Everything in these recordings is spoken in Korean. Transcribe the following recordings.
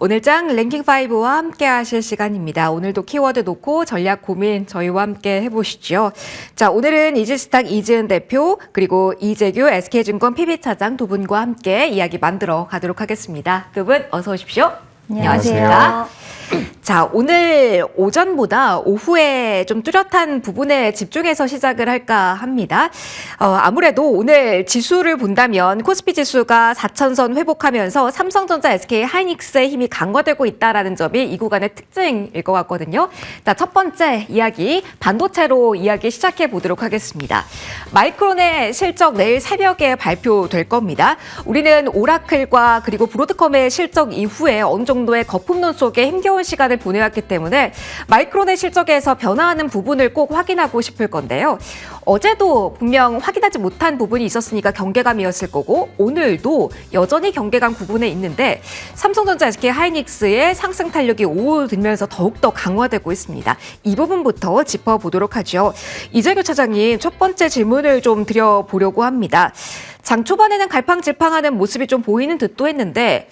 오늘장 랭킹5와 함께 하실 시간입니다. 오늘도 키워드 놓고 전략 고민 저희와 함께 해보시죠. 자, 오늘은 이지스탁 이지은 대표 그리고 이재규 SK증권 PB차장 두 분과 함께 이야기 만들어 가도록 하겠습니다. 두 분 어서 오십시오. 안녕하세요. 자, 오늘 오전보다 오후에 좀 뚜렷한 부분에 집중해서 시작을 할까 합니다. 아무래도 오늘 지수를 본다면 코스피 지수가 4,000선 회복하면서 삼성전자, SK 하이닉스의 힘이 강화되고 있다는 점이 이 구간의 특징일 것 같거든요. 자, 첫 번째 이야기, 반도체로 이야기 시작해 보도록 하겠습니다. 마이크론의 실적 내일 새벽에 발표될 겁니다. 우리는 오라클과 그리고 브로드컴의 실적 이후에 어느 정도의 거품론 속에 힘겨운 시간을 보내왔기 때문에 마이크론의 실적에서 변화하는 부분을 꼭 확인하고 싶을 건데요. 어제도 분명 확인하지 못한 부분이 있었으니까 경계감이었을 거고 오늘도 여전히 경계감 구분에 있는데 삼성전자, SK 하이닉스의 상승 탄력이 오후 들면서 더욱더 강화되고 있습니다. 이 부분부터 짚어보도록 하죠. 이재규 차장님, 첫 번째 질문을 좀 드려보려고 합니다. 장 초반에는 갈팡질팡하는 모습이 좀 보이는 듯도 했는데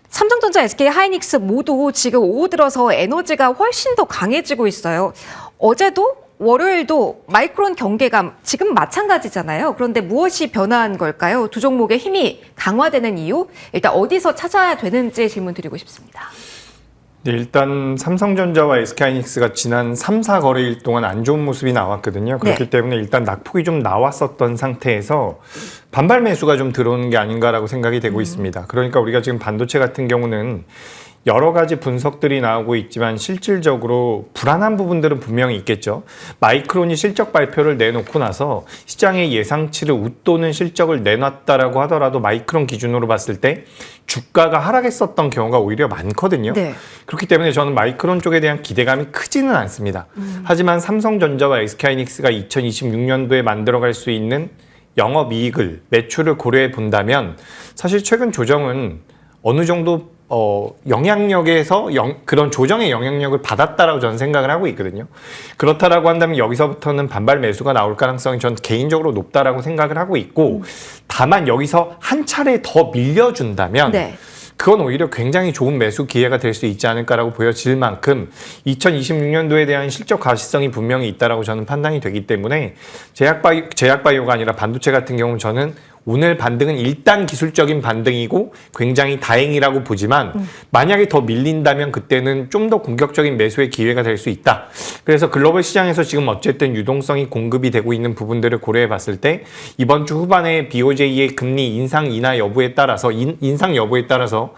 삼성전자, SK 하이닉스 모두 지금 오후 들어서 에너지가 훨씬 더 강해지고 있어요. 어제도 월요일도 마이크론 경계감 지금 마찬가지잖아요. 그런데 무엇이 변화한 걸까요? 두 종목의 힘이 강화되는 이유? 일단 어디서 찾아야 되는지 질문 드리고 싶습니다. 네, 일단 삼성전자와 SK하이닉스가 지난 3, 4거래일 동안 안 좋은 모습이 나왔거든요. 그렇기 때문에 일단 낙폭이 좀 나왔었던 상태에서 반발 매수가 좀 들어오는 게 아닌가라고 생각이 되고 있습니다. 그러니까 우리가 지금 반도체 같은 경우는 여러 가지 분석들이 나오고 있지만 실질적으로 불안한 부분들은 분명히 있겠죠. 마이크론이 실적 발표를 내놓고 나서 시장의 예상치를 웃도는 실적을 내놨다라고 하더라도 마이크론 기준으로 봤을 때 주가가 하락했었던 경우가 오히려 많거든요. 네. 그렇기 때문에 저는 마이크론 쪽에 대한 기대감이 크지는 않습니다. 하지만 삼성전자와 SK하이닉스가 2026년도에 만들어갈 수 있는 영업이익을, 매출을 고려해 본다면 사실 최근 조정은 어느 정도 영향력에서 그런 조정의 영향력을 받았다라고 저는 생각을 하고 있거든요. 그렇다라고 한다면 여기서부터는 반발 매수가 나올 가능성이 저는 개인적으로 높다라고 생각을 하고 있고 다만 여기서 한 차례 더 밀려준다면 그건 오히려 굉장히 좋은 매수 기회가 될 수 있지 않을까라고 보여질 만큼 2026년도에 대한 실적 가시성이 분명히 있다라고 저는 판단이 되기 때문에 제약바이오가 아니라 반도체 같은 경우는 저는 오늘 반등은 일단 기술적인 반등이고 굉장히 다행이라고 보지만 만약에 더 밀린다면 그때는 좀 더 공격적인 매수의 기회가 될 수 있다. 그래서 글로벌 시장에서 지금 어쨌든 유동성이 공급이 되고 있는 부분들을 고려해 봤을 때 이번 주 후반에 BOJ의 금리 인상 인하 여부에 따라서 인상 여부에 따라서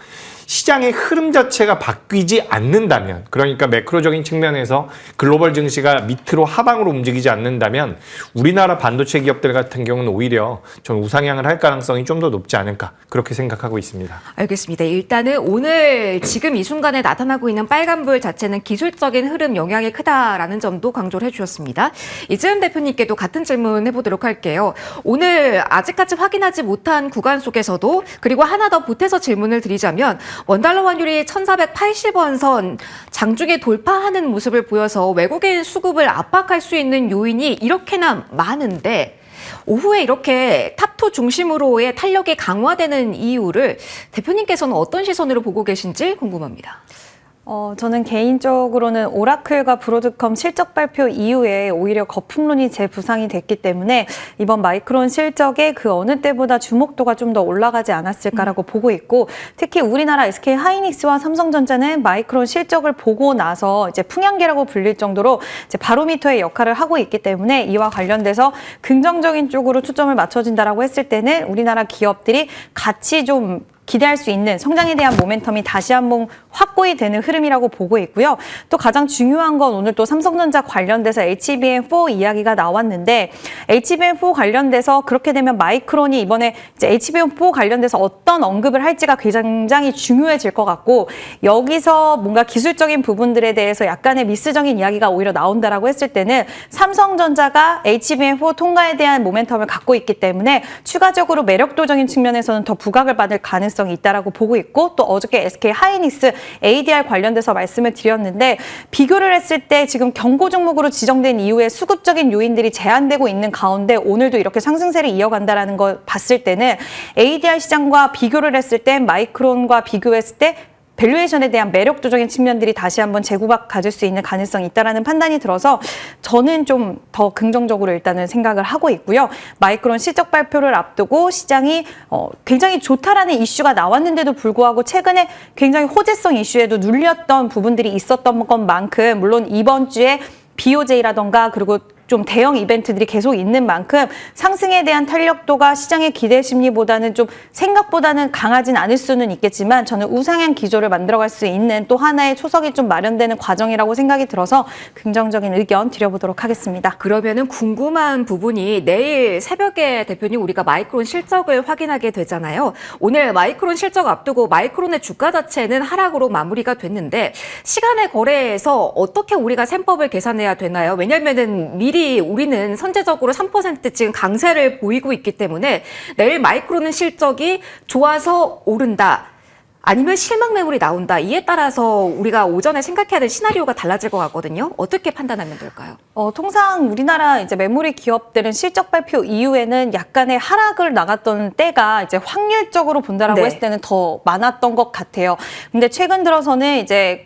시장의 흐름 자체가 바뀌지 않는다면, 그러니까 매크로적인 측면에서 글로벌 증시가 밑으로 하방으로 움직이지 않는다면 우리나라 반도체 기업들 같은 경우는 오히려 전 우상향을 할 가능성이 좀 더 높지 않을까 그렇게 생각하고 있습니다. 알겠습니다. 일단은 오늘 지금 이 순간에 나타나고 있는 빨간불 자체는 기술적인 흐름 영향이 크다라는 점도 강조를 해주셨습니다. 이지은 대표님께도 같은 질문 해보도록 할게요. 오늘 아직까지 확인하지 못한 구간 속에서도 그리고 하나 더 보태서 질문을 드리자면 원달러 환율이 1,480원 선 장중에 돌파하는 모습을 보여서 외국인 수급을 압박할 수 있는 요인이 이렇게나 많은데 오후에 이렇게 탑2 중심으로의 탄력이 강화되는 이유를 대표님께서는 어떤 시선으로 보고 계신지 궁금합니다. 저는 개인적으로는 오라클과 브로드컴 실적 발표 이후에 오히려 거품론이 재부상이 됐기 때문에 이번 마이크론 실적에 그 어느 때보다 주목도가 좀 더 올라가지 않았을까라고 보고 있고 특히 우리나라 SK 하이닉스와 삼성전자는 마이크론 실적을 보고 나서 이제 풍향계라고 불릴 정도로 이제 바로미터의 역할을 하고 있기 때문에 이와 관련돼서 긍정적인 쪽으로 초점을 맞춰진다라고 했을 때는 우리나라 기업들이 같이 좀 기대할 수 있는 성장에 대한 모멘텀이 다시 한번 확보이 되는 흐름이라고 보고 있고요. 또 가장 중요한 건 오늘 또 삼성전자 관련돼서 HBM4 이야기가 나왔는데 HBM4 관련돼서 그렇게 되면 마이크론이 이번에 이제 HBM4 관련돼서 어떤 언급을 할지가 굉장히 중요해질 것 같고 여기서 뭔가 기술적인 부분들에 대해서 약간의 미스적인 이야기가 오히려 나온다라고 했을 때는 삼성전자가 HBM4 통과에 대한 모멘텀을 갖고 있기 때문에 추가적으로 매력도적인 측면에서는 더 부각을 받을 가능성이 있다라고 보고 있고 또 어저께 SK 하이닉스 ADR 관련돼서 말씀을 드렸는데 비교를 했을 때 지금 경고 종목으로 지정된 이후에 수급적인 요인들이 제한되고 있는 가운데 오늘도 이렇게 상승세를 이어간다라는 걸 봤을 때는 ADR 시장과 비교를 했을 때 마이크론과 비교했을 때 밸류에이션에 대한 매력도적인 측면들이 다시 한번 재구박가질 수 있는 가능성이 있다라는 판단이 들어서 저는 좀 더 긍정적으로 일단은 생각을 하고 있고요. 마이크론 실적 발표를 앞두고 시장이 굉장히 좋다라는 이슈가 나왔는데도 불구하고 최근에 굉장히 호재성 이슈에도 눌렸던 부분들이 있었던 것만큼 물론 이번 주에 BOJ라던가 그리고 좀 대형 이벤트들이 계속 있는 만큼 상승에 대한 탄력도가 시장의 기대 심리보다는 좀 생각보다는 강하진 않을 수는 있겠지만 저는 우상향 기조를 만들어갈 수 있는 또 하나의 초석이 좀 마련되는 과정이라고 생각이 들어서 긍정적인 의견 드려보도록 하겠습니다. 그러면은 궁금한 부분이 내일 새벽에 대표님 우리가 마이크론 실적을 확인하게 되잖아요. 오늘 마이크론 실적 앞두고 마이크론의 주가 자체는 하락으로 마무리가 됐는데 시간의 거래에서 어떻게 우리가 셈법을 계산해야 되나요? 왜냐면은 미리 우리는 선제적으로 3% 지금 강세를 보이고 있기 때문에 내일 마이크론은 실적이 좋아서 오른다. 아니면 실망 매물이 나온다. 이에 따라서 우리가 오전에 생각해야 될 시나리오가 달라질 것 같거든요. 어떻게 판단하면 될까요? 통상 우리나라 이제 메모리 기업들은 실적 발표 이후에는 약간의 하락을 나갔던 때가 이제 확률적으로 본다라고 네. 했을 때는 더 많았던 것 같아요. 근데 최근 들어서는 이제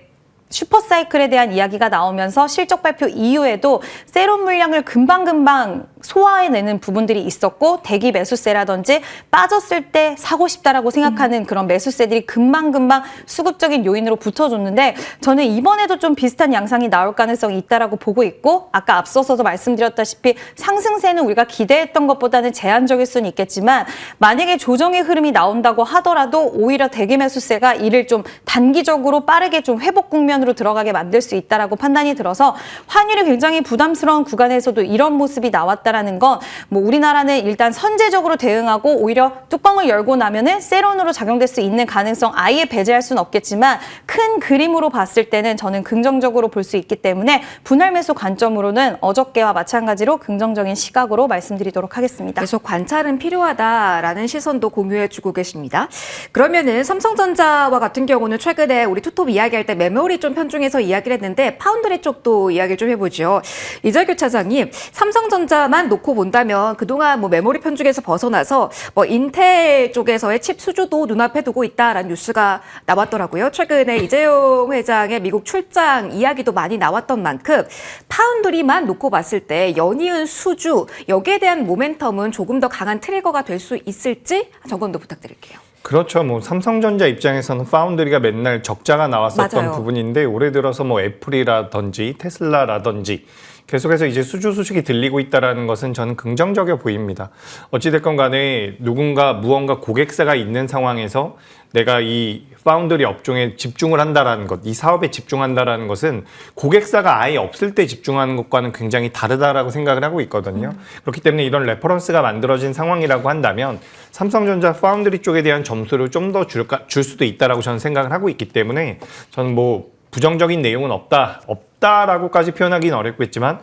슈퍼사이클에 대한 이야기가 나오면서 실적 발표 이후에도 세론 물량을 금방금방 소화해내는 부분들이 있었고 대기 매수세라든지 빠졌을 때 사고 싶다라고 생각하는 그런 매수세들이 금방금방 수급적인 요인으로 붙어줬는데 저는 이번에도 좀 비슷한 양상이 나올 가능성이 있다라고 보고 있고 아까 앞서서도 말씀드렸다시피 상승세는 우리가 기대했던 것보다는 제한적일 수는 있겠지만 만약에 조정의 흐름이 나온다고 하더라도 오히려 대기 매수세가 이를 좀 단기적으로 빠르게 좀 회복 국면으로 들어가게 만들 수 있다라고 판단이 들어서 환율이 굉장히 부담스러운 구간에서도 이런 모습이 나왔다라는 건 뭐 우리나라는 일단 선제적으로 대응하고 오히려 뚜껑을 열고 나면은 세론으로 작용될 수 있는 가능성 아예 배제할 수는 없겠지만 큰 그림으로 봤을 때는 저는 긍정적으로 볼 수 있기 때문에 분할 매수 관점으로는 어저께와 마찬가지로 긍정적인 시각으로 말씀드리도록 하겠습니다. 계속 관찰은 필요하다라는 시선도 공유해주고 계십니다. 그러면은 삼성전자와 같은 경우는 최근에 우리 투톱 이야기할 때 메모리 좀 편중해서 이야기를 했는데 파운드리 쪽도 이야기를 좀 해보죠. 이재규 차장님, 삼성전자만 놓고 본다면 그동안 뭐 메모리 편중에서 벗어나서 뭐 인텔 쪽에서의 칩 수주도 눈앞에 두고 있다라는 뉴스가 나왔더라고요. 최근에 이재용 회장의 미국 출장 이야기도 많이 나왔던 만큼 파운드리만 놓고 봤을 때 연이은 수주 여기에 대한 모멘텀은 조금 더 강한 트리거가 될 수 있을지 점검도 부탁드릴게요. 그렇죠. 뭐 삼성전자 입장에서는 파운드리가 맨날 적자가 나왔었던 맞아요. 부분인데 올해 들어서 뭐 애플이라든지 테슬라라든지 계속해서 이제 수주 소식이 들리고 있다는 것은 저는 긍정적이어 보입니다. 어찌됐건 간에 누군가 무언가 고객사가 있는 상황에서 내가 이 파운드리 업종에 집중을 한다라는 것, 이 사업에 집중한다라는 것은 고객사가 아예 없을 때 집중하는 것과는 굉장히 다르다라고 생각을 하고 있거든요. 그렇기 때문에 이런 레퍼런스가 만들어진 상황이라고 한다면 삼성전자 파운드리 쪽에 대한 점수를 좀 더 줄 수도 있다라고 저는 생각을 하고 있기 때문에 저는 뭐 부정적인 내용은 없다라고까지 표현하기는 어렵겠지만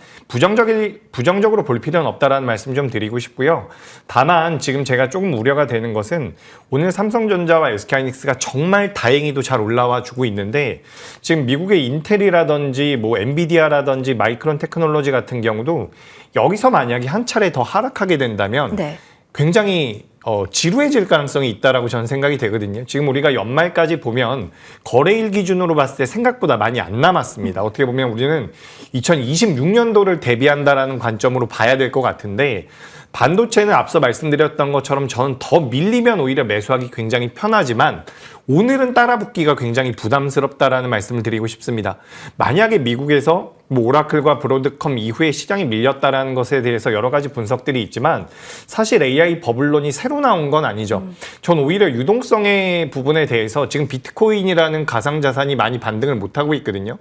부정적으로 볼 필요는 없다라는 말씀 좀 드리고 싶고요. 다만 지금 제가 조금 우려가 되는 것은 오늘 삼성전자와 SK하이닉스가 정말 다행히도 잘 올라와 주고 있는데 지금 미국의 인텔이라든지 뭐 엔비디아라든지 마이크론 테크놀로지 같은 경우도 여기서 만약에 한 차례 더 하락하게 된다면 네. 굉장히 지루해질 가능성이 있다라고 저는 생각이 되거든요. 지금 우리가 연말까지 보면 거래일 기준으로 봤을 때 생각보다 많이 안 남았습니다. 어떻게 보면 우리는 2026년도를 대비한다라는 관점으로 봐야 될 것 같은데 반도체는 앞서 말씀드렸던 것처럼 저는 더 밀리면 오히려 매수하기 굉장히 편하지만 오늘은 따라붙기가 굉장히 부담스럽다라는 말씀을 드리고 싶습니다. 만약에 미국에서 뭐 오라클과 브로드컴 이후에 시장이 밀렸다라는 것에 대해서 여러 가지 분석들이 있지만 사실 AI 버블론이 새로 나온 건 아니죠. 전 오히려 유동성의 부분에 대해서 지금 비트코인이라는 가상자산이 많이 반등을 못하고 있거든요.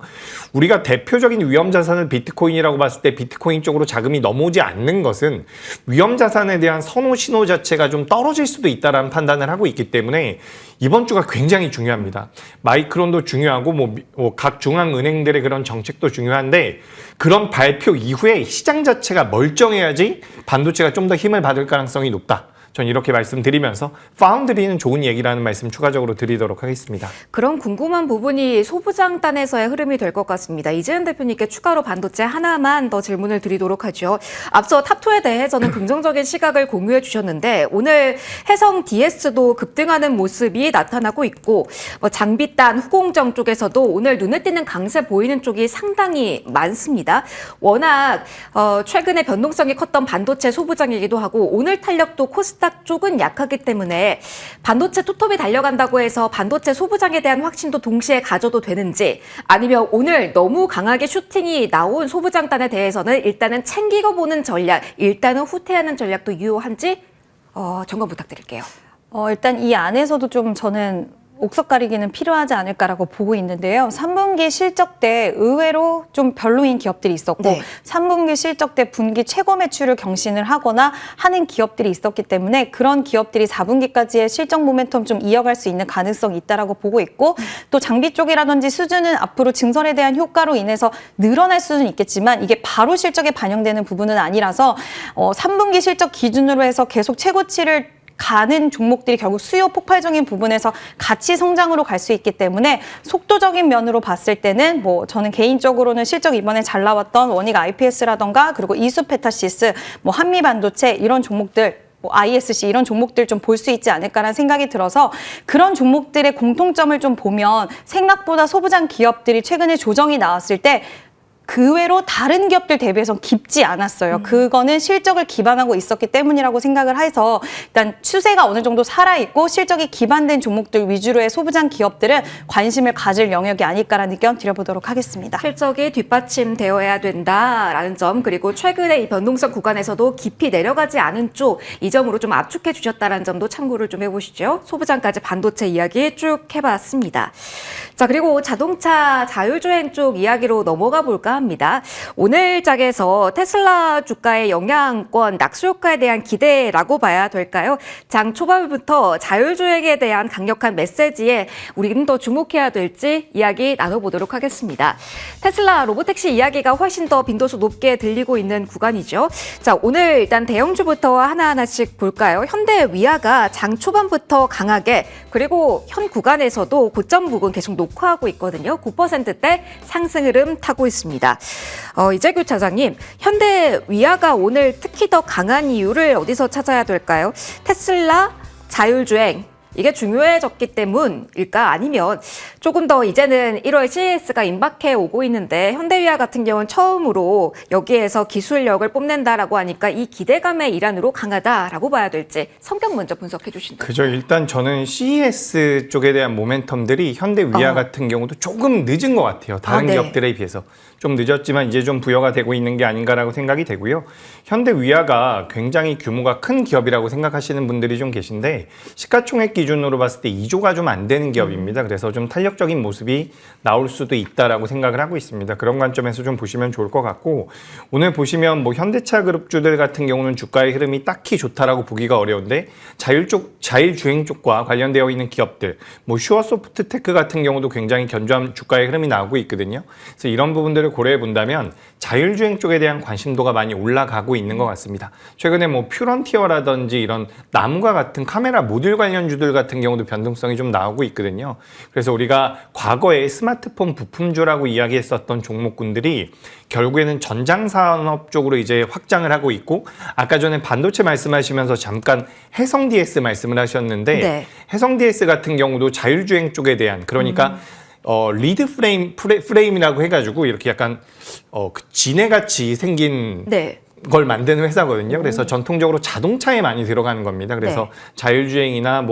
우리가 대표적인 위험자산을 비트코인이라고 봤을 때 비트코인 쪽으로 자금이 넘어오지 않는 것은 위험자산에 대한 선호 신호 자체가 좀 떨어질 수도 있다라는 판단을 하고 있기 때문에 이번 주가 굉장히 중요합니다. 마이크론도 중요하고 뭐 각 중앙은행들의 그런 정책도 중요한데 그런 발표 이후에 시장 자체가 멀쩡해야지 반도체가 좀 더 힘을 받을 가능성이 높다. 전 이렇게 말씀드리면서 파운드리는 좋은 얘기라는 말씀 추가적으로 드리도록 하겠습니다. 그런 궁금한 부분이 소부장단에서의 흐름이 될 것 같습니다. 이재은 대표님께 추가로 반도체 하나만 더 질문을 드리도록 하죠. 앞서 탑2에 대해 저는 긍정적인 시각을 공유해 주셨는데 오늘 해성 DS도 급등하는 모습이 나타나고 있고 장비단 후공정 쪽에서도 오늘 눈에 띄는 강세 보이는 쪽이 상당히 많습니다. 워낙 최근에 변동성이 컸던 반도체 소부장이기도 하고 오늘 탄력도 코스닥 쪽은 약하기 때문에 반도체 투톱이 달려간다고 해서 반도체 소부장에 대한 확신도 동시에 가져도 되는지 아니면 오늘 너무 강하게 슈팅이 나온 소부장단에 대해서는 일단은 챙기고 보는 전략, 일단은 후퇴하는 전략도 유효한지 점검 부탁드릴게요. 일단 이 안에서도 좀 저는 옥석 가리기는 필요하지 않을까라고 보고 있는데요. 3분기 실적 때 의외로 좀 별로인 기업들이 있었고 네. 3분기 실적 때 분기 최고 매출을 경신을 하거나 하는 기업들이 있었기 때문에 그런 기업들이 4분기까지의 실적 모멘텀 좀 이어갈 수 있는 가능성이 있다라고 보고 있고 또 장비 쪽이라든지 수주는 앞으로 증설에 대한 효과로 인해서 늘어날 수는 있겠지만 이게 바로 실적에 반영되는 부분은 아니라서 3분기 실적 기준으로 해서 계속 최고치를 가는 종목들이 결국 수요 폭발적인 부분에서 같이 성장으로 갈 수 있기 때문에 속도적인 면으로 봤을 때는 저는 개인적으로는 실적 이번에 잘 나왔던 원익 IPS라던가 그리고 이수페타시스, 한미반도체 이런 종목들 ISC 이런 종목들 좀 볼 수 있지 않을까라는 생각이 들어서 그런 종목들의 공통점을 좀 보면 생각보다 소부장 기업들이 최근에 조정이 나왔을 때 그 외로 다른 기업들 대비해서 깊지 않았어요. 그거는 실적을 기반하고 있었기 때문이라고 생각을 해서 일단 추세가 어느 정도 살아있고 실적이 기반된 종목들 위주로의 소부장 기업들은 관심을 가질 영역이 아닐까라는 의견 드려보도록 하겠습니다. 실적이 뒷받침되어야 된다라는 점 그리고 최근에 이 변동성 구간에서도 깊이 내려가지 않은 쪽 이 점으로 좀 압축해 주셨다는 점도 참고를 좀 해보시죠. 소부장까지 반도체 이야기 쭉 해봤습니다. 자 그리고 자동차 자율주행 쪽 이야기로 넘어가 볼까 합니다. 오늘 장에서 테슬라 주가의 영향권 낙수 효과에 대한 기대라고 봐야 될까요? 장 초반부터 자율주행에 대한 강력한 메시지에 우리는 더 주목해야 될지 이야기 나눠보도록 하겠습니다. 테슬라 로보택시 이야기가 훨씬 더 빈도수 높게 들리고 있는 구간이죠. 자 오늘 일단 대형주부터 하나하나씩 볼까요? 현대 위아가 장 초반부터 강하게 그리고 현 구간에서도 고점 부근 계속 녹화하고 있거든요. 9%대 상승 흐름 타고 있습니다. 이재규 차장님, 현대 위아가 오늘 특히 더 강한 이유를 어디서 찾아야 될까요? 테슬라, 자율주행 이게 중요해졌기 때문일까? 아니면 조금 더 이제는 1월 CES가 임박해 오고 있는데 현대위아 같은 경우는 처음으로 여기에서 기술력을 뽐낸다라고 하니까 이 기대감의 일환으로 강하다라고 봐야 될지 성격 먼저 분석해 주신다면. 그죠. 일단 저는 CES 쪽에 대한 모멘텀들이 현대위아 같은 경우도 조금 늦은 것 같아요. 다른 네. 기업들에 비해서. 좀 늦었지만 이제 좀 부여가 되고 있는 게 아닌가라고 생각이 되고요. 현대위아가 굉장히 규모가 큰 기업이라고 생각하시는 분들이 좀 계신데 시가총액 기준으로 봤을 때 2조가 좀 안 되는 기업입니다. 그래서 좀 탄력적인 모습이 나올 수도 있다라고 생각을 하고 있습니다. 그런 관점에서 좀 보시면 좋을 것 같고 오늘 보시면 현대차 그룹주들 같은 경우는 주가의 흐름이 딱히 좋다라고 보기가 어려운데 자율주행 쪽과 관련되어 있는 기업들 슈어소프트테크 같은 경우도 굉장히 견조한 주가의 흐름이 나오고 있거든요. 그래서 이런 부분들을 고려해 본다면 자율주행 쪽에 대한 관심도가 많이 올라가고 있는 것 같습니다. 최근에 퓨런티어라든지 이런 나무가 같은 카메라 모듈 관련주들 같은 경우도 변동성이 좀 나오고 있거든요. 그래서 우리가 과거에 스마트폰 부품주라고 이야기했었던 종목군들이 결국에는 전장산업 쪽으로 이제 확장을 하고 있고 아까 전에 반도체 말씀하시면서 잠깐 해성 DS 말씀을 하셨는데 네. 해성 DS 같은 경우도 자율주행 쪽에 대한 그러니까 리드 프레임이라고 해가지고 이렇게 약간 지네같이 생긴 네. 걸 만드는 회사거든요. 그래서 전통적으로 자동차에 많이 들어가는 겁니다. 그래서 네. 자율주행이나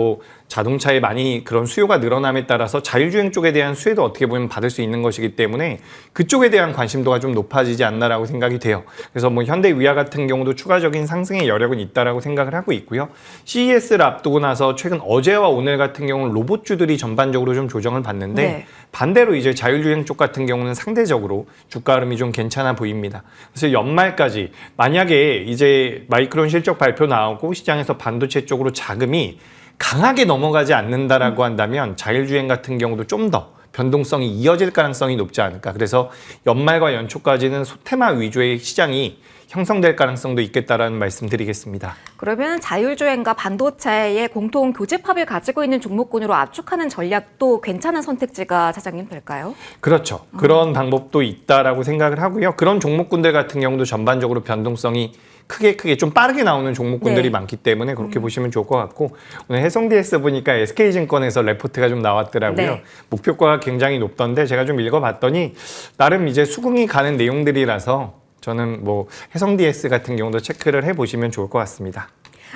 자동차에 많이 그런 수요가 늘어남에 따라서 자율주행 쪽에 대한 수혜도 어떻게 보면 받을 수 있는 것이기 때문에 그쪽에 대한 관심도가 좀 높아지지 않나라고 생각이 돼요. 그래서 현대위아 같은 경우도 추가적인 상승의 여력은 있다라고 생각을 하고 있고요. CES를 앞두고 나서 최근 어제와 오늘 같은 경우는 로봇주들이 전반적으로 좀 조정을 받는데 네. 반대로 이제 자율주행 쪽 같은 경우는 상대적으로 주가 흐름이 좀 괜찮아 보입니다. 그래서 연말까지 만약에 이제 마이크론 실적 발표 나오고 시장에서 반도체 쪽으로 자금이 강하게 넘어가지 않는다라고 한다면 자율주행 같은 경우도 좀 더 변동성이 이어질 가능성이 높지 않을까. 그래서 연말과 연초까지는 소테마 위주의 시장이 형성될 가능성도 있겠다라는 말씀드리겠습니다. 그러면 자율주행과 반도체의 공통 교집합을 가지고 있는 종목군으로 압축하는 전략도 괜찮은 선택지가 차장님 될까요? 그렇죠. 그런 방법도 있다라고 생각을 하고요. 그런 종목군들 같은 경우도 전반적으로 변동성이 크게 좀 빠르게 나오는 종목군들이 네. 많기 때문에 그렇게 보시면 좋을 것 같고, 오늘 해성DS 보니까 SK증권에서 레포트가 좀 나왔더라고요. 네. 목표가가 굉장히 높던데 제가 좀 읽어봤더니 나름 이제 수긍이 가는 내용들이라서 저는 뭐 해성DS 같은 경우도 체크를 해보시면 좋을 것 같습니다.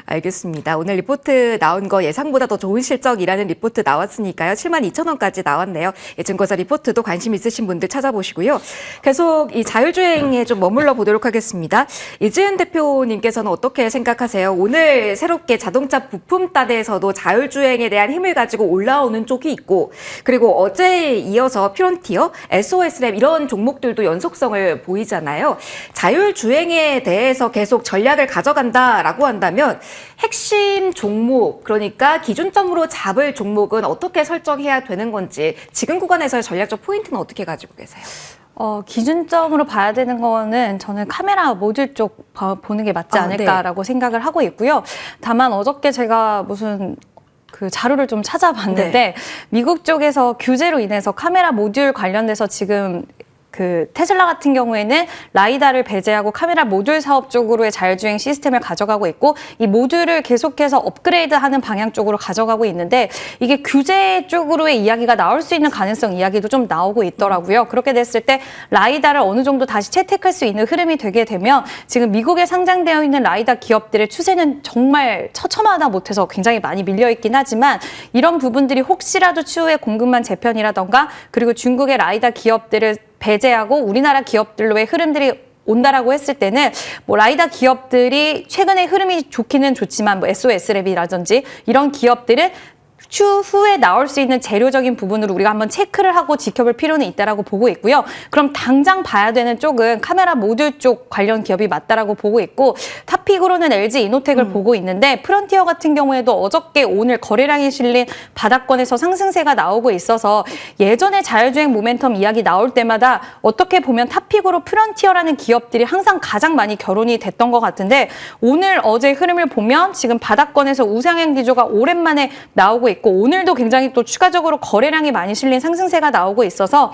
알겠습니다. 오늘 리포트 나온 거 예상보다 더 좋은 실적이라는 리포트 나왔으니까요. 72,000원까지 나왔네요. 증권사 리포트도 관심 있으신 분들 찾아보시고요. 계속 이 자율주행에 좀 머물러 보도록 하겠습니다. 이지은 대표님께서는 어떻게 생각하세요? 오늘 새롭게 자동차 부품단에서도 자율주행에 대한 힘을 가지고 올라오는 쪽이 있고, 그리고 어제에 이어서 피론티어, SOS랩 이런 종목들도 연속성을 보이잖아요. 자율주행에 대해서 계속 전략을 가져간다라고 한다면 핵심 종목, 그러니까 기준점으로 잡을 종목은 어떻게 설정해야 되는 건지, 지금 구간에서의 전략적 포인트는 어떻게 가지고 계세요? 기준점으로 봐야 되는 거는 저는 카메라 모듈 쪽 보는 게 맞지 않을까라고 생각을 하고 있고요. 다만 어저께 제가 무슨 그 자료를 좀 찾아봤는데 미국 쪽에서 규제로 인해서 카메라 모듈 관련돼서 지금 그 테슬라 같은 경우에는 라이다를 배제하고 카메라 모듈 사업 쪽으로의 자율주행 시스템을 가져가고 있고, 이 모듈을 계속해서 업그레이드하는 방향 쪽으로 가져가고 있는데, 이게 규제 쪽으로의 이야기가 나올 수 있는 가능성 이야기도 좀 나오고 있더라고요. 그렇게 됐을 때 라이다를 어느 정도 다시 채택할 수 있는 흐름이 되게 되면 지금 미국에 상장되어 있는 라이다 기업들의 추세는 정말 처참하다 못해서 굉장히 많이 밀려있긴 하지만, 이런 부분들이 혹시라도 추후에 공급망 재편이라던가 그리고 중국의 라이다 기업들을 배제하고 우리나라 기업들로의 흐름들이 온다라고 했을 때는 뭐 라이다 기업들이 최근에 흐름이 좋기는 좋지만 뭐 SOS랩이라든지 이런 기업들은 추후에 나올 수 있는 재료적인 부분으로 우리가 한번 체크를 하고 지켜볼 필요는 있다라고 보고 있고요. 그럼 당장 봐야 되는 쪽은 카메라 모듈 쪽 관련 기업이 맞다라고 보고 있고, 탑픽으로는 LG 이노텍을 보고 있는데, 프론티어 같은 경우에도 어저께 오늘 거래량이 실린 바닥권에서 상승세가 나오고 있어서 예전에 자율주행 모멘텀 이야기 나올 때마다 어떻게 보면 탑픽으로 프론티어라는 기업들이 항상 가장 많이 결혼이 됐던 것 같은데, 오늘 어제 흐름을 보면 지금 바닥권에서 우상향 기조가 오랜만에 나오고 있고, 오늘도 굉장히 또 추가적으로 거래량이 많이 실린 상승세가 나오고 있어서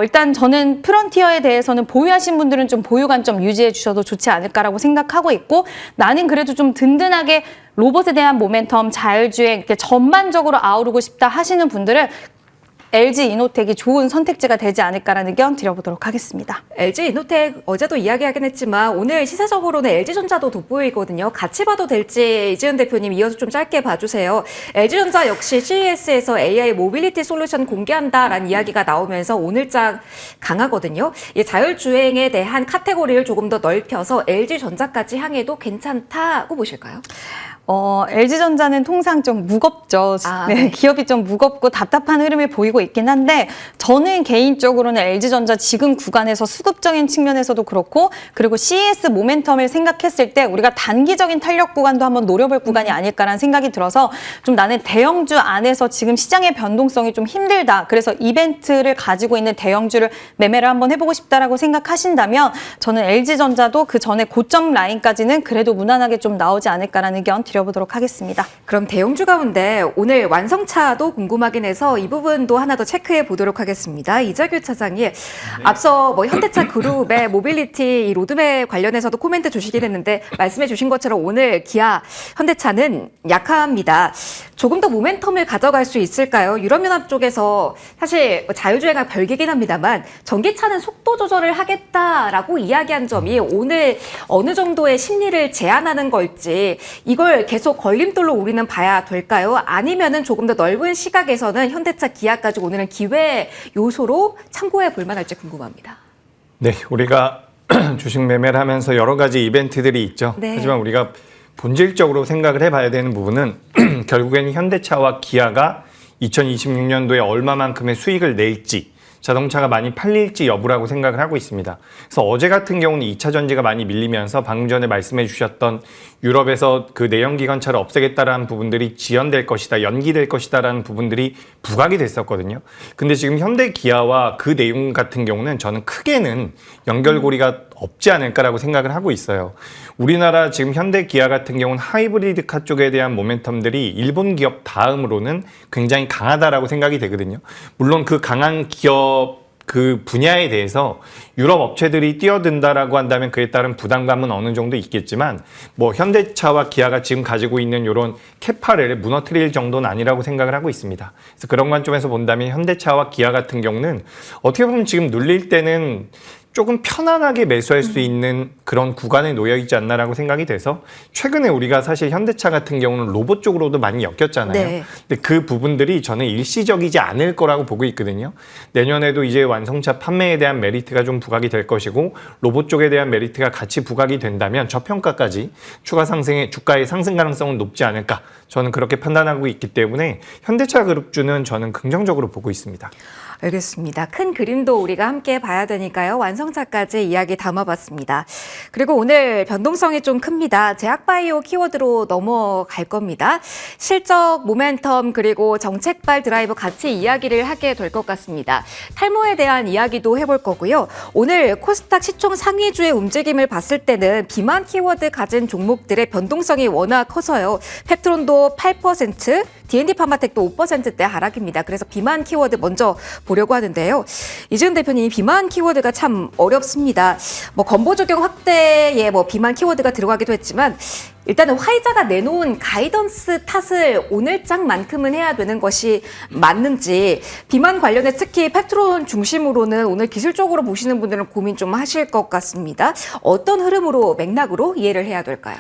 일단 저는 프론티어에 대해서는 보유하신 분들은 좀 보유 관점 유지해 주셔도 좋지 않을까라고 생각하고 있고, 나는 그래도 좀 든든하게 로봇에 대한 모멘텀, 자율주행 이렇게 전반적으로 아우르고 싶다 하시는 분들은 LG 이노텍이 좋은 선택지가 되지 않을까라는 의견 드려보도록 하겠습니다. LG 이노텍 어제도 이야기하긴 했지만 오늘 시세적으로는 LG전자도 돋보이거든요. 같이 봐도 될지 이지은 대표님 이어서 좀 짧게 봐주세요. LG전자 역시 CES에서 AI 모빌리티 솔루션 공개한다라는 이야기가 나오면서 오늘장 강하거든요. 이 자율주행에 대한 카테고리를 조금 더 넓혀서 LG전자까지 향해도 괜찮다고 보실까요? LG전자는 통상 좀 무겁죠. 네, 기업이 좀 무겁고 답답한 흐름을 보이고 있긴 한데, 저는 개인적으로는 LG전자 지금 구간에서 수급적인 측면에서도 그렇고, 그리고 CES 모멘텀을 생각했을 때 우리가 단기적인 탄력 구간도 한번 노려볼 구간이 아닐까라는 생각이 들어서, 좀 나는 대형주 안에서 지금 시장의 변동성이 좀 힘들다, 그래서 이벤트를 가지고 있는 대형주를 매매를 한번 해보고 싶다라고 생각하신다면 저는 LG전자도 그 전에 고점 라인까지는 그래도 무난하게 좀 나오지 않을까라는 의견 드려보도록 하겠습니다. 그럼 대형주 가운데 오늘 완성차도 궁금하긴 해서 이 부분도 하나 더 체크해 보도록 하겠습니다. 이자규 차장이 앞서 뭐 현대차 그룹의 모빌리티 로드맵 관련해서도 코멘트 주시긴 했는데, 말씀해 주신 것처럼 오늘 기아, 현대차는 약합니다. 조금 더 모멘텀을 가져갈 수 있을까요? 유럽연합 쪽에서 사실 자율주행과 별개긴 합니다만 전기차는 속도 조절을 하겠다라고 이야기한 점이 오늘 어느 정도의 심리를 제한하는 걸지, 이걸 계속 걸림돌로 우리는 봐야 될까요? 아니면은 조금 더 넓은 시각에서는 현대차, 기아까지 오늘은 기회 요소로 참고해 볼 만할지 궁금합니다. 네, 우리가 주식 매매를 하면서 여러 가지 이벤트들이 있죠. 네. 하지만 우리가 본질적으로 생각을 해봐야 되는 부분은 결국에는 현대차와 기아가 2026년도에 얼마만큼의 수익을 낼지, 자동차가 많이 팔릴지 여부라고 생각을 하고 있습니다. 그래서 어제 같은 경우는 2차 전지가 많이 밀리면서 방금 전에 말씀해 주셨던 유럽에서 그 내연기관차를 없애겠다라는 부분들이 지연될 것이다, 연기될 것이다라는 부분들이 부각이 됐었거든요. 근데 지금 현대 기아와 그 내용 같은 경우는 저는 크게는 연결고리가 없지 않을까라고 생각을 하고 있어요. 우리나라 지금 현대 기아 같은 경우는 하이브리드카 쪽에 대한 모멘텀들이 일본 기업 다음으로는 굉장히 강하다라고 생각이 되거든요. 물론 그 강한 기업 그 분야에 대해서 유럽 업체들이 뛰어든다라고 한다면 그에 따른 부담감은 어느 정도 있겠지만 뭐 현대차와 기아가 지금 가지고 있는 이런 캐파를 무너뜨릴 정도는 아니라고 생각을 하고 있습니다. 그래서 그런 관점에서 본다면 현대차와 기아 같은 경우는 어떻게 보면 지금 눌릴 때는 조금 편안하게 매수할 수 있는 그런 구간에 놓여 있지 않나라고 생각이 돼서 최근에 우리가 사실 현대차 같은 경우는 로봇 쪽으로도 많이 엮였잖아요. 네. 근데 그 부분들이 저는 일시적이지 않을 거라고 보고 있거든요. 내년에도 이제 완성차 판매에 대한 메리트가 좀 부각이 될 것이고 로봇 쪽에 대한 메리트가 같이 부각이 된다면 저평가까지 추가 상승의 주가의 상승 가능성은 높지 않을까. 저는 그렇게 판단하고 있기 때문에 현대차 그룹주는 저는 긍정적으로 보고 있습니다. 알겠습니다. 큰 그림도 우리가 함께 봐야 되니까요. 완성차까지 이야기 담아봤습니다. 그리고 오늘 변동성이 좀 큽니다. 제약바이오 키워드로 넘어갈 겁니다. 실적, 모멘텀, 그리고 정책발 드라이브 같이 이야기를 하게 될 것 같습니다. 탈모에 대한 이야기도 해볼 거고요. 오늘 코스닥 시총 상위주의 움직임을 봤을 때는 비만 키워드 가진 종목들의 변동성이 워낙 커서요. 펩트론도 8%, D&D 파마텍도 5%대 하락입니다. 그래서 비만 키워드 먼저 보려고 하는데요. 이지은 대표님, 비만 키워드가 참 어렵습니다. 뭐 건보 적용 확대에 뭐 비만 키워드가 들어가기도 했지만 일단은 화이자가 내놓은 가이던스 탓을 오늘장만큼은 해야 되는 것이 맞는지 비만 관련해 특히 펩트론 중심으로는 오늘 기술적으로 보시는 분들은 고민 좀 하실 것 같습니다. 어떤 흐름으로 맥락으로 이해를 해야 될까요?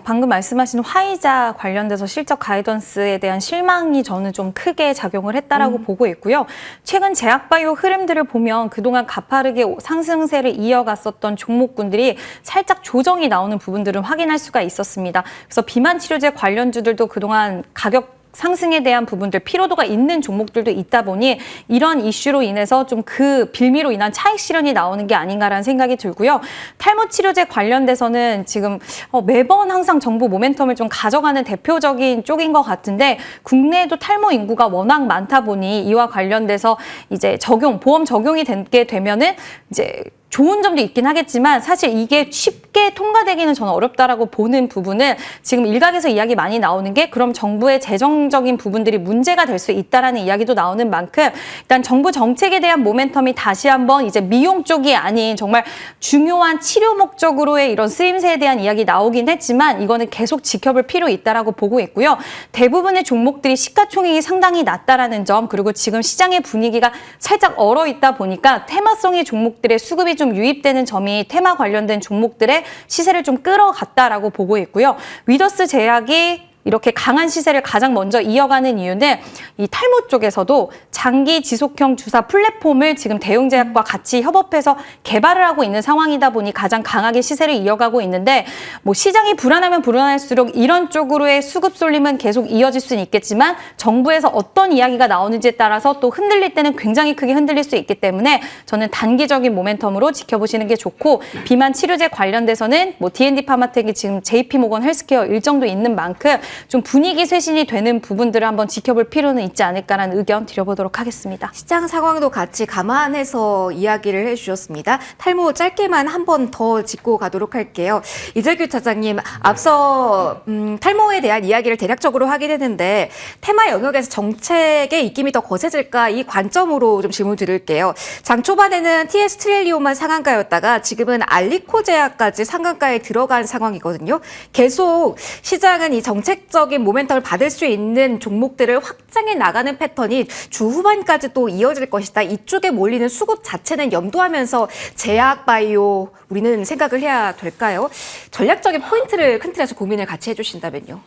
방금 말씀하신 화이자 관련돼서 실적 가이던스에 대한 실망이 저는 좀 크게 작용을 했다라고 보고 있고요. 최근 제약바이오 흐름들을 보면 그동안 가파르게 상승세를 이어갔었던 종목군들이 살짝 조정이 나오는 부분들은 확인할 수가 있었습니다. 그래서 비만 치료제 관련주들도 그동안 가격 상승에 대한 부분들, 피로도가 있는 종목들도 있다 보니 이런 이슈로 인해서 좀 그 빌미로 인한 차익 실현이 나오는 게 아닌가라는 생각이 들고요. 탈모 치료제 관련돼서는 지금 매번 항상 정부 모멘텀을 좀 가져가는 대표적인 쪽인 것 같은데 국내에도 탈모 인구가 워낙 많다 보니 이와 관련돼서 이제 보험 적용이 되게 되면은 이제 좋은 점도 있긴 하겠지만 사실 이게 쉽게 통과되기는 저는 어렵다라고 보는 부분은 지금 일각에서 이야기 많이 나오는 게 그럼 정부의 재정적인 부분들이 문제가 될 수 있다라는 이야기도 나오는 만큼 일단 정부 정책에 대한 모멘텀이 다시 한번 이제 미용 쪽이 아닌 정말 중요한 치료 목적으로의 이런 쓰임새에 대한 이야기 나오긴 했지만 이거는 계속 지켜볼 필요 있다라고 보고 있고요. 대부분의 종목들이 시가총액이 상당히 낮다라는 점 그리고 지금 시장의 분위기가 살짝 얼어 있다 보니까 테마성의 종목들의 수급이 좀 유입되는 점이 테마 관련된 종목들의 시세를 좀 끌어갔다라고 보고 있고요. 위더스 제약이 이렇게 강한 시세를 가장 먼저 이어가는 이유는 이 탈모 쪽에서도 장기 지속형 주사 플랫폼을 지금 대웅제약과 같이 협업해서 개발을 하고 있는 상황이다 보니 가장 강하게 시세를 이어가고 있는데 뭐 시장이 불안하면 불안할수록 이런 쪽으로의 수급 쏠림은 계속 이어질 수는 있겠지만 정부에서 어떤 이야기가 나오는지에 따라서 또 흔들릴 때는 굉장히 크게 흔들릴 수 있기 때문에 저는 단기적인 모멘텀으로 지켜보시는 게 좋고 비만 치료제 관련돼서는 뭐 D&D 파마텍이 지금 JP모건 헬스케어 일정도 있는 만큼 좀 분위기 쇄신이 되는 부분들을 한번 지켜볼 필요는 있지 않을까라는 의견 드려보도록 하겠습니다. 시장 상황도 같이 감안해서 이야기를 해주셨습니다. 탈모 짧게만 한 번 더 짚고 가도록 할게요. 이재규 차장님, 앞서 탈모에 대한 이야기를 대략적으로 하긴 했는데 테마 영역에서 정책의 입김이 더 거세질까 이 관점으로 좀 질문 드릴게요. 장 초반에는 TS 트릴리온만 상한가였다가 지금은 알리코 제약까지 상한가에 들어간 상황이거든요. 계속 시장은 이 정책적인 모멘텀을 받을 수 있는 종목들을 확장해 나가는 패턴이 주 후반까지 또 이어질 것이다. 이쪽에 몰리는 수급 자체는 염두하면서 제약 바이오 우리는 생각을 해야 될까요? 전략적인 포인트를 큰 틀에서 고민을 같이 해주신다면요.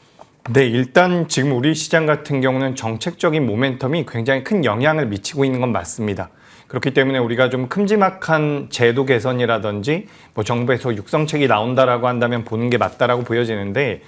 네, 일단 지금 우리 시장 같은 경우는 정책적인 모멘텀이 굉장히 큰 영향을 미치고 있는 건 맞습니다. 그렇기 때문에 우리가 좀 큼지막한 제도 개선이라든지 뭐 정부에서 육성책이 나온다라고 한다면 보는 게 맞다라고 보여지는데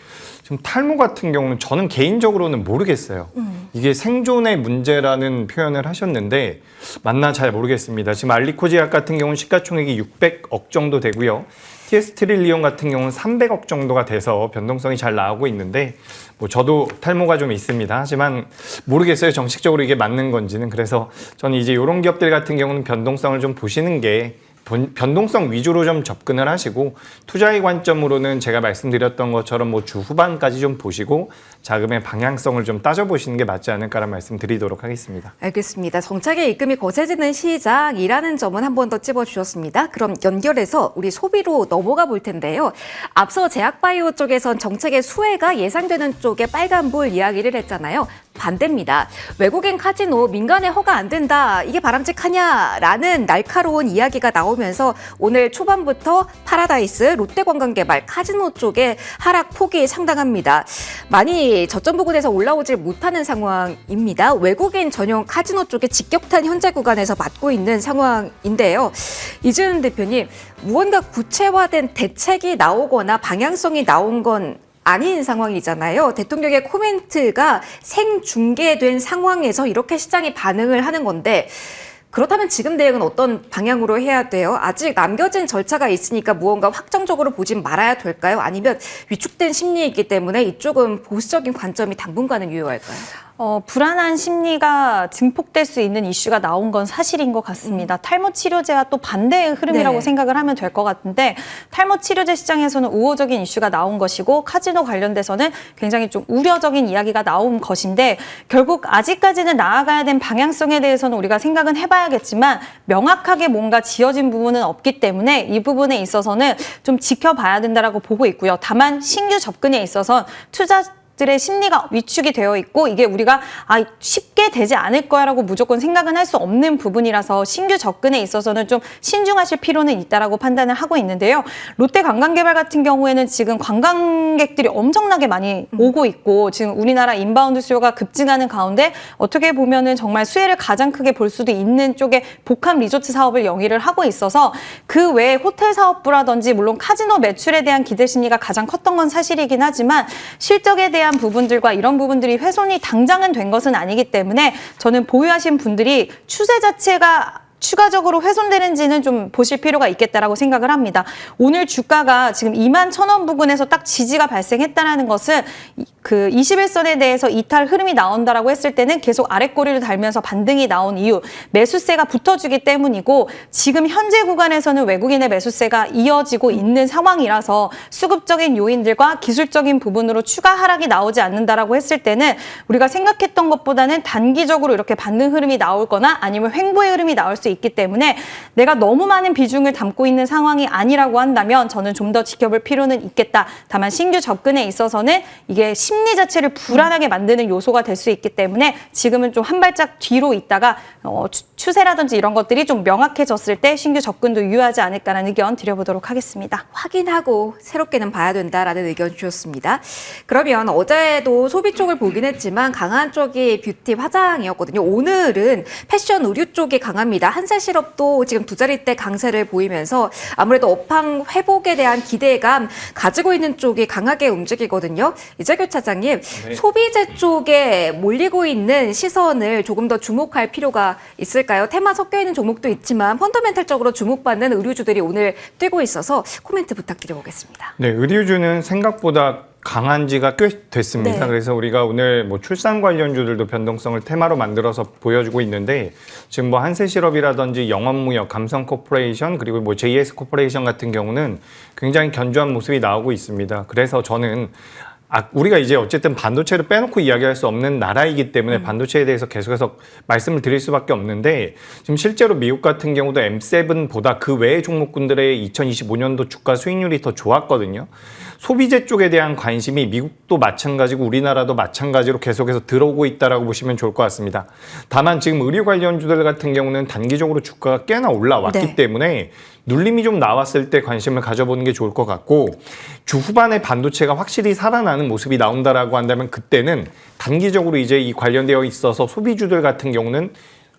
지금 탈모 같은 경우는 저는 개인적으로는 모르겠어요. 이게 생존의 문제라는 표현을 하셨는데 맞나 잘 모르겠습니다. 지금 알리코제약 같은 경우는 시가총액이 600억 정도 되고요. TS 트릴리온 같은 경우는 300억 정도가 돼서 변동성이 잘 나오고 있는데 뭐 저도 탈모가 좀 있습니다. 하지만 모르겠어요. 정책적으로 이게 맞는 건지는. 그래서 저는 이제 이런 기업들 같은 경우는 변동성을 좀 보시는 게 변동성 위주로 좀 접근을 하시고 투자의 관점으로는 제가 말씀드렸던 것처럼 뭐 주 후반까지 좀 보시고 자금의 방향성을 좀 따져보시는 게 맞지 않을까라는 말씀 드리도록 하겠습니다. 알겠습니다. 정책의 입금이 거세지는 시장이라는 점은 한 번 더 찝어주셨습니다. 그럼 연결해서 우리 소비로 넘어가 볼 텐데요. 앞서 제약바이오 쪽에선 정책의 수혜가 예상되는 쪽에 빨간불 이야기를 했잖아요. 반대입니다. 외국인 카지노 민간에 허가 안 된다. 이게 바람직하냐라는 날카로운 이야기가 나오면서 오늘 초반부터 파라다이스, 롯데관광개발, 카지노 쪽에 하락 폭이 상당합니다. 많이 저점 부근에서 올라오질 못하는 상황입니다. 외국인 전용 카지노 쪽에 직격탄 현재 구간에서 맞고 있는 상황인데요. 이재훈 대표님, 무언가 구체화된 대책이 나오거나 방향성이 나온 건 아닌 상황이잖아요. 대통령의 코멘트가 생중계된 상황에서 이렇게 시장이 반응을 하는 건데 그렇다면 지금 대응은 어떤 방향으로 해야 돼요? 아직 남겨진 절차가 있으니까 무언가 확정적으로 보진 말아야 될까요? 아니면 위축된 심리이기 때문에 이쪽은 보수적인 관점이 당분간은 유효할까요? 불안한 심리가 증폭될 수 있는 이슈가 나온 건 사실인 것 같습니다. 탈모 치료제와 또 반대의 흐름이라고 네. 생각을 하면 될 것 같은데 탈모 치료제 시장에서는 우호적인 이슈가 나온 것이고 카지노 관련돼서는 굉장히 좀 우려적인 이야기가 나온 것인데 결국 아직까지는 나아가야 된 방향성에 대해서는 우리가 생각은 해봐야겠지만 명확하게 뭔가 지어진 부분은 없기 때문에 이 부분에 있어서는 좀 지켜봐야 된다라고 보고 있고요. 다만 신규 접근에 있어서 들의 심리가 위축이 되어 있고 이게 우리가 쉽게 되지 않을 거야라고 무조건 생각은 할 수 없는 부분이라서 신규 접근에 있어서는 좀 신중하실 필요는 있다라고 판단을 하고 있는데요. 롯데 관광개발 같은 경우에는 지금 관광객들이 엄청나게 많이 오고 있고 지금 우리나라 인바운드 수요가 급증하는 가운데 어떻게 보면은 정말 수혜를 가장 크게 볼 수도 있는 쪽에 복합 리조트 사업을 영위를 하고 있어서 그 외에 호텔 사업부라든지 물론 카지노 매출에 대한 기대 심리가 가장 컸던 건 사실이긴 하지만 실적에 대한 부분들과 이런 부분들이 훼손이 당장은 된 것은 아니기 때문에 저는 보유하신 분들이 추세 자체가 추가적으로 훼손되는지는 좀 보실 필요가 있겠다라고 생각을 합니다. 오늘 주가가 지금 21,000원 부근에서 딱 지지가 발생했다는 것은 그 21선에 대해서 이탈 흐름이 나온다라고 했을 때는 계속 아랫꼬리를 달면서 반등이 나온 이유, 매수세가 붙어주기 때문이고 지금 현재 구간에서는 외국인의 매수세가 이어지고 있는 상황이라서 수급적인 요인들과 기술적인 부분으로 추가 하락이 나오지 않는다라고 했을 때는 우리가 생각했던 것보다는 단기적으로 이렇게 반등 흐름이 나올 거나 아니면 횡보의 흐름이 나올 수 있기 때문에 내가 너무 많은 비중을 담고 있는 상황이 아니라고 한다면 저는 좀 더 지켜볼 필요는 있겠다. 다만 신규 접근에 있어서는 이게 심리 자체를 불안하게 만드는 요소가 될 수 있기 때문에 지금은 좀 한 발짝 뒤로 있다가 추세라든지 이런 것들이 좀 명확해졌을 때 신규 접근도 유효하지 않을까라는 의견 드려보도록 하겠습니다. 확인하고 새롭게는 봐야 된다라는 의견 주셨습니다. 그러면 어제도 소비 쪽을 보긴 했지만 강한 쪽이 뷰티 화장이었거든요. 오늘은 패션 의류 쪽이 강합니다. 한세 실업도 지금 두 자릿대 강세를 보이면서 아무래도 업황 회복에 대한 기대감 가지고 있는 쪽이 강하게 움직이거든요. 이재규 차장님, 네. 소비재 쪽에 몰리고 있는 시선을 조금 더 주목할 필요가 있을까요? 테마 섞여 있는 종목도 있지만 펀더멘탈적으로 주목받는 의류주들이 오늘 뛰고 있어서 코멘트 부탁드려보겠습니다. 네, 의류주는 생각보다 강한 지가 꽤 됐습니다. 네. 그래서 우리가 오늘 뭐 출산 관련주들도 변동성을 테마로 만들어서 보여주고 있는데 지금 뭐 한세실업이라든지 영업무역, 감성코퍼레이션 그리고 뭐 JS코퍼레이션 같은 경우는 굉장히 견조한 모습이 나오고 있습니다. 그래서 저는 우리가 이제 어쨌든 반도체를 빼놓고 이야기할 수 없는 나라이기 때문에 반도체에 대해서 계속해서 말씀을 드릴 수밖에 없는데 지금 실제로 미국 같은 경우도 M7보다 그 외의 종목군들의 2025년도 주가 수익률이 더 좋았거든요. 소비재 쪽에 대한 관심이 미국도 마찬가지고 우리나라도 마찬가지로 계속해서 들어오고 있다라고 보시면 좋을 것 같습니다. 다만 지금 의류 관련주들 같은 경우는 단기적으로 주가가 꽤나 올라왔기 네. 때문에 눌림이 좀 나왔을 때 관심을 가져보는 게 좋을 것 같고 주 후반에 반도체가 확실히 살아나는 모습이 나온다라고 한다면 그때는 단기적으로 이제 이 관련되어 있어서 소비주들 같은 경우는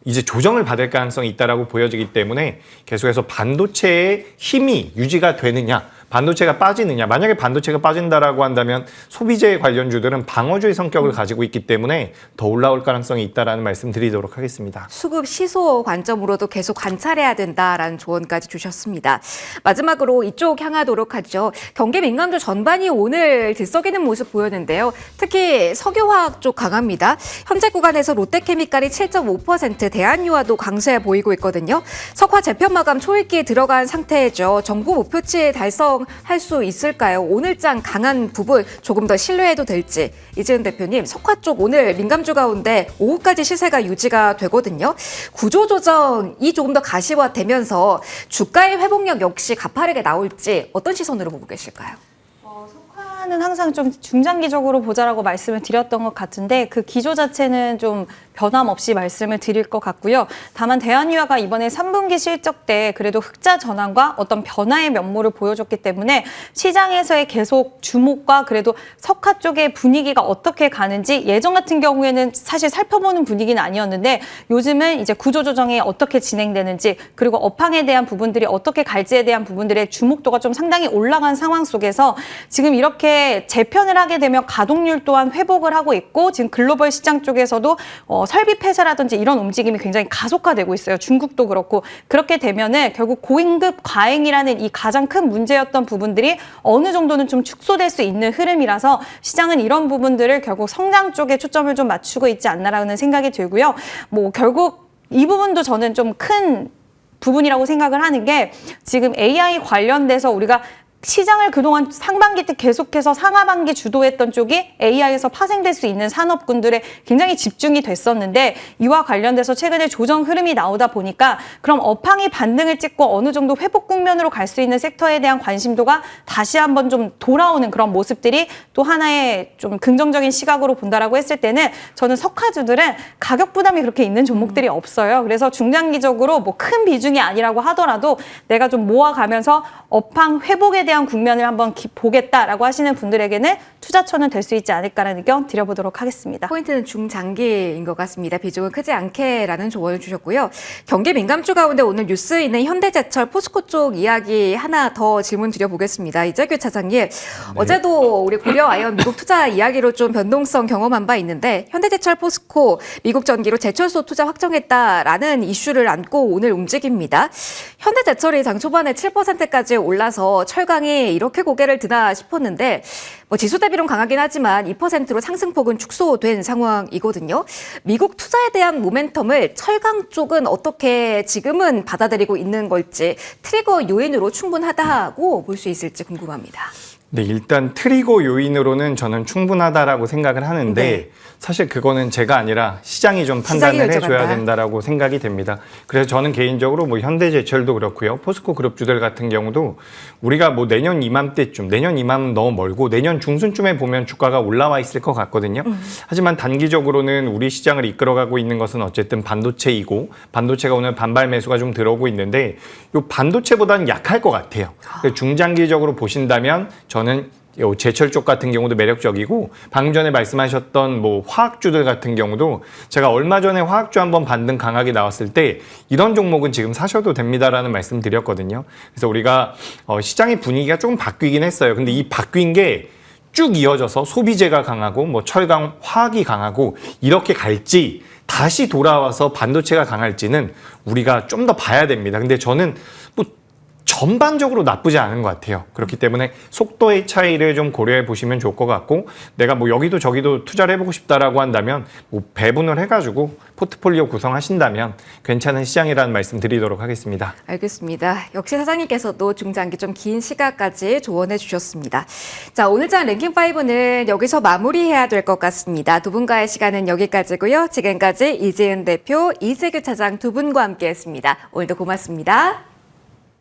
이제 조정을 받을 가능성이 있다라고 보여지기 때문에 계속해서 반도체의 힘이 유지가 되느냐 반도체가 빠지느냐. 만약에 반도체가 빠진다라고 한다면 소비재 관련주들은 방어주의 성격을 가지고 있기 때문에 더 올라올 가능성이 있다라는 말씀 드리도록 하겠습니다. 수급 시소 관점으로도 계속 관찰해야 된다라는 조언까지 주셨습니다. 마지막으로 이쪽 향하도록 하죠. 경기 민감주 전반이 오늘 들썩이는 모습 보였는데요. 특히 석유화학 쪽 강합니다. 현재 구간에서 롯데케미칼이 7.5%, 대한유화도 강세 보이고 있거든요. 석화 재편 마감 초읽기에 들어간 상태죠. 정부 목표치 달성할 수 있을까요? 오늘장 강한 부분 조금 더 신뢰해도 될지. 이재은 대표님, 석화 쪽 오늘 민감주 가운데 오후까지 시세가 유지가 되거든요. 구조조정이 조금 더 가시화되면서 주가의 회복력 역시 가파르게 나올지 어떤 시선으로 보고 계실까요? 석화는 항상 좀 중장기적으로 보자라고 말씀을 드렸던 것 같은데 그 기조 자체는 좀 변함없이 말씀을 드릴 것 같고요. 다만 대한유화가 이번에 3분기 실적 때 그래도 흑자 전환과 어떤 변화의 면모를 보여줬기 때문에 시장에서의 계속 주목과 그래도 석화 쪽의 분위기가 어떻게 가는지 예전 같은 경우에는 사실 살펴보는 분위기는 아니었는데 요즘은 이제 구조조정이 어떻게 진행되는지 그리고 업황에 대한 부분들이 어떻게 갈지에 대한 부분들의 주목도가 좀 상당히 올라간 상황 속에서 지금 이렇게 재편을 하게 되면 가동률 또한 회복을 하고 있고 지금 글로벌 시장 쪽에서도 설비 폐쇄라든지 이런 움직임이 굉장히 가속화되고 있어요. 중국도 그렇고 그렇게 되면은 결국 고임급 과잉이라는 이 가장 큰 문제였던 부분들이 어느 정도는 좀 축소될 수 있는 흐름이라서 시장은 이런 부분들을 결국 성장 쪽에 초점을 좀 맞추고 있지 않나라는 생각이 들고요. 뭐 결국 이 부분도 저는 좀 큰 부분이라고 생각을 하는 게 지금 AI 관련돼서 우리가 시장을 그동안 상반기 때 계속해서 상하반기 주도했던 쪽이 AI에서 파생될 수 있는 산업군들에 굉장히 집중이 됐었는데 이와 관련돼서 최근에 조정 흐름이 나오다 보니까 그럼 업황이 반등을 찍고 어느 정도 회복 국면으로 갈 수 있는 섹터에 대한 관심도가 다시 한번 좀 돌아오는 그런 모습들이 또 하나의 좀 긍정적인 시각으로 본다라고 했을 때는 저는 석화주들은 가격 부담이 그렇게 있는 종목들이 없어요. 그래서 중장기적으로 뭐 큰 비중이 아니라고 하더라도 내가 좀 모아가면서 업황 회복에 대한 국면을 한번 보겠다라고 하시는 분들에게는 투자처는 될 수 있지 않을까라는 의견 드려보도록 하겠습니다. 포인트는 중장기인 것 같습니다. 비중은 크지 않게라는 조언을 주셨고요. 경기 민감주 가운데 오늘 뉴스 있는 현대제철, 포스코 쪽 이야기 하나 더 질문 드려보겠습니다. 이재규 차장님, 네. 어제도 우리 고려아연 미국 투자 이야기로 좀 변동성 경험한 바 있는데 현대제철, 포스코 미국 전기로 제철소 투자 확정했다라는 이슈를 안고 오늘 움직입니다. 현대제철이 장 초반에 7%까지 올라서 철강이 이렇게 고개를 드나 싶었는데 뭐 지수 대비론 강하긴 하지만 2%로 상승폭은 축소된 상황이거든요. 미국 투자에 대한 모멘텀을 철강 쪽은 어떻게 지금은 받아들이고 있는 걸지 트리거 요인으로 충분하다고 볼 수 있을지 궁금합니다. 네, 일단 트리거 요인으로는 저는 충분하다라고 생각을 하는데 네. 사실 그거는 제가 아니라 시장이 좀 판단을 해줘야 된다라고 생각이 됩니다. 그래서 저는 개인적으로 뭐 현대제철도 그렇고요. 포스코 그룹주들 같은 경우도 우리가 뭐 내년 이맘때쯤, 내년 이맘은 너무 멀고 내년 중순쯤에 보면 주가가 올라와 있을 것 같거든요. 하지만 단기적으로는 우리 시장을 이끌어가고 있는 것은 어쨌든 반도체이고 반도체가 오늘 반발 매수가 좀 들어오고 있는데 이 반도체보다는 약할 것 같아요. 중장기적으로 보신다면 저는 제철 쪽 같은 경우도 매력적이고 방금 전에 말씀하셨던 뭐 화학주들 같은 경우도 제가 얼마 전에 화학주 한번 반등 강하게 나왔을 때 이런 종목은 지금 사셔도 됩니다라는 말씀 드렸거든요. 그래서 우리가 시장의 분위기가 조금 바뀌긴 했어요. 근데 이 바뀐 게 쭉 이어져서 소비재가 강하고 뭐 철강, 화학이 강하고 이렇게 갈지 다시 돌아와서 반도체가 강할지는 우리가 좀 더 봐야 됩니다. 근데 저는 뭐 전반적으로 나쁘지 않은 것 같아요. 그렇기 때문에 속도의 차이를 좀 고려해 보시면 좋을 것 같고 내가 뭐 여기도 저기도 투자를 해보고 싶다라고 한다면 뭐 배분을 해가지고 포트폴리오 구성하신다면 괜찮은 시장이라는 말씀 드리도록 하겠습니다. 알겠습니다. 역시 사장님께서도 중장기 좀 긴 시각까지 조언해 주셨습니다. 자, 오늘장 랭킹5는 여기서 마무리해야 될 것 같습니다. 두 분과의 시간은 여기까지고요. 지금까지 이재은 대표, 이재규 차장 두 분과 함께했습니다. 오늘도 고맙습니다.